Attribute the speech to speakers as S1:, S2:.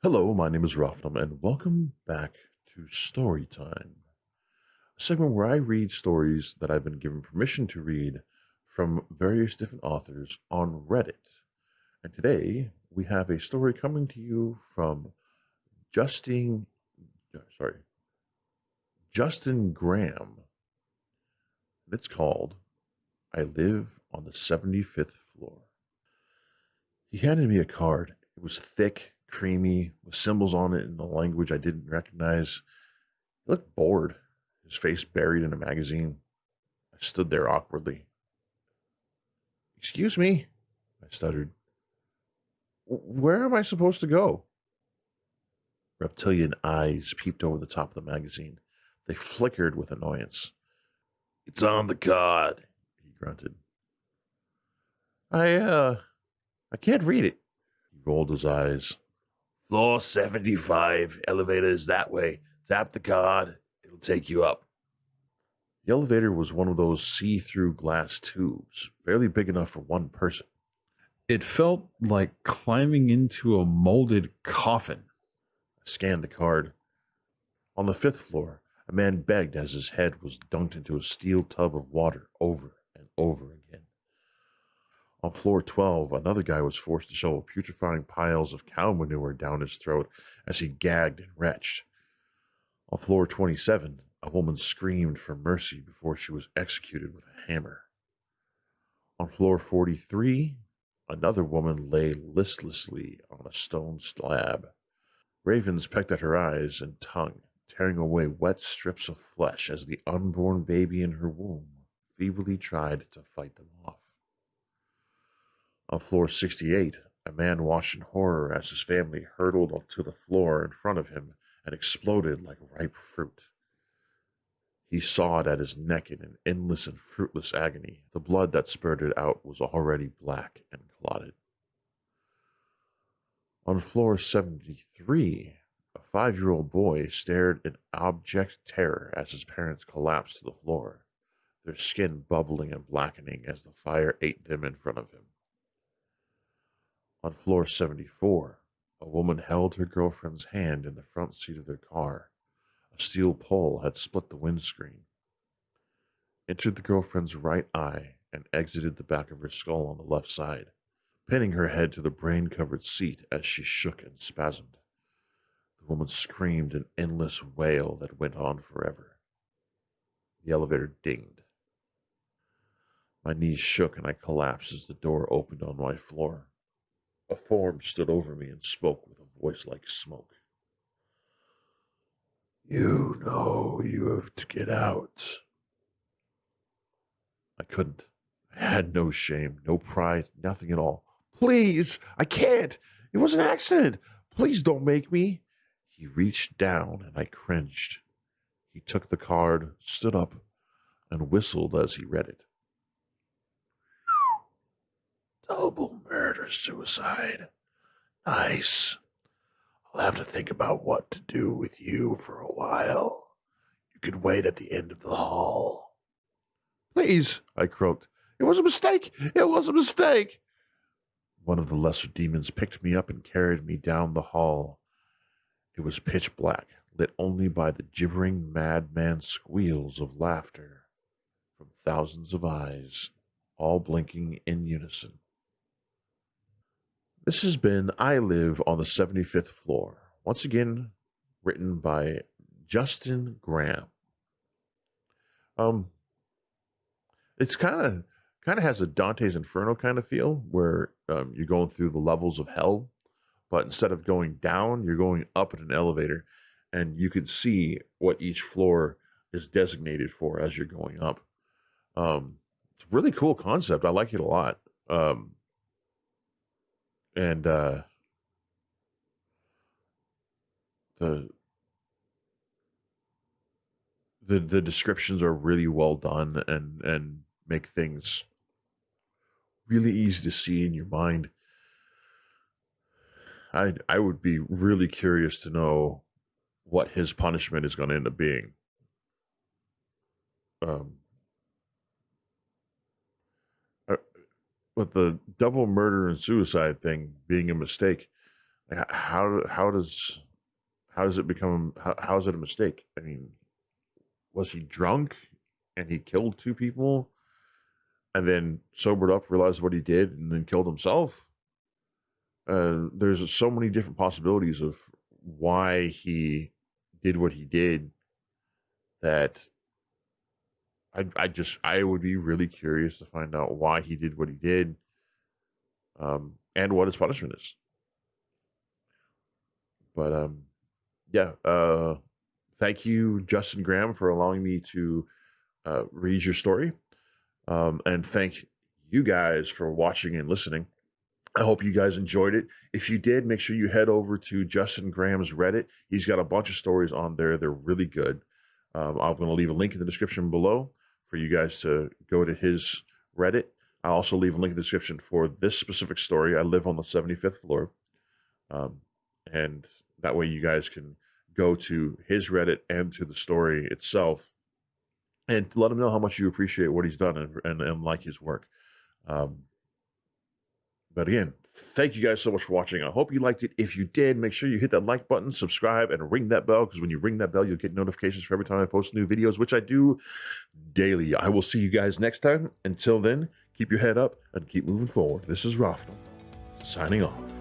S1: Hello, my name is Rafnam, and welcome back to Story Time, a segment where I read stories that I've been given permission to read from various different authors on Reddit. And today we have a story coming to you from Justine, sorry, Justin Graham. It's called "I Live on the 75th Floor." He handed me a card. It was thick, creamy, with symbols on it in a language I didn't recognize. He looked bored, his face buried in a magazine. I stood there awkwardly. "Excuse me," I stuttered. "Where am I supposed to go?" Reptilian eyes peeped over the top of the magazine. They flickered with annoyance. "It's on the card," he grunted. I can't read it." He rolled his eyes. "Floor 75, elevator is that way. Tap the card, it'll take you up." The elevator was one of those see through glass tubes, barely big enough for one person.
S2: It felt like climbing into a molded coffin.
S1: I scanned the card. On the fifth floor, a man begged as his head was dunked into a steel tub of water over and over again. On floor 12, another guy was forced to shovel putrefying piles of cow manure down his throat as he gagged and retched. On floor 27, a woman screamed for mercy before she was executed with a hammer. On floor 43, another woman lay listlessly on a stone slab. Ravens pecked at her eyes and tongue, tearing away wet strips of flesh as the unborn baby in her womb feebly tried to fight them off. On floor 68, a man watched in horror as his family hurtled onto the floor in front of him and exploded like ripe fruit. He sawed at his neck in an endless and fruitless agony. The blood that spurted out was already black and clotted. On floor 73, a 5-year-old boy stared in abject terror as his parents collapsed to the floor, their skin bubbling and blackening as the fire ate them in front of him. On floor 74, a woman held her girlfriend's hand in the front seat of their car. A steel pole had split the windscreen, entered the girlfriend's right eye, and exited the back of her skull on the left side, pinning her head to the brain-covered seat as she shook and spasmed. The woman screamed an endless wail that went on forever. The elevator dinged. My knees shook and I collapsed as the door opened on my floor. A form stood over me and spoke with a voice like smoke. "You know you have to get out." I couldn't. I had no shame, no pride, nothing at all. "Please, I can't. It was an accident. Please don't make me." He reached down and I cringed. He took the card, stood up, and whistled as he read it. "Double murder suicide. Nice. I'll have to think about what to do with you for a while. You can wait at the end of the hall." "Please," I croaked. "It was a mistake. It was a mistake." One of the lesser demons picked me up and carried me down the hall. It was pitch black, lit only by the gibbering madman squeals of laughter from thousands of eyes, all blinking in unison. This has been "I Live on the 75th Floor." Once again, written by Justin Graham. Um, it's kind of has a Dante's Inferno kind of feel, where you're going through the levels of hell, but instead of going down, you're going up in an elevator, and you can see what each floor is designated for as you're going up. It's a really cool concept. I like it a lot. And the the descriptions are really well done and make things really easy to see in your mind. I would be really curious to know what his punishment is going to end up being. Um, uh, but the double murder and suicide thing being a mistake, Like, how does it become? How is it a mistake? I mean, was he drunk and he killed two people, and then sobered up, realized what he did, and then killed himself? There's so many different possibilities of why he did what he did that I would be really curious to find out why he did what he did, and what his punishment is. But yeah, thank you, Justin Graham, for allowing me to read your story, and thank you guys for watching and listening. I hope you guys enjoyed it. If you did, make sure you head over to Justin Graham's Reddit. He's got a bunch of stories on there. They're really good. I'm going to leave a link in the description below for you guys to go to his Reddit. I'll also leave a link in the description for this specific story. I live on the 75th floor. And that way you guys can go to his Reddit and to the story itself and let him know how much you appreciate what he's done and like his work. But again, thank you guys so much for watching. I hope you liked it. If you did, make sure you hit that like button, subscribe, and ring that bell, because when you ring that bell, you'll get notifications for every time I post new videos, which I do daily. I will see you guys next time. Until then, keep your head up and keep moving forward. This is Rafno, signing off.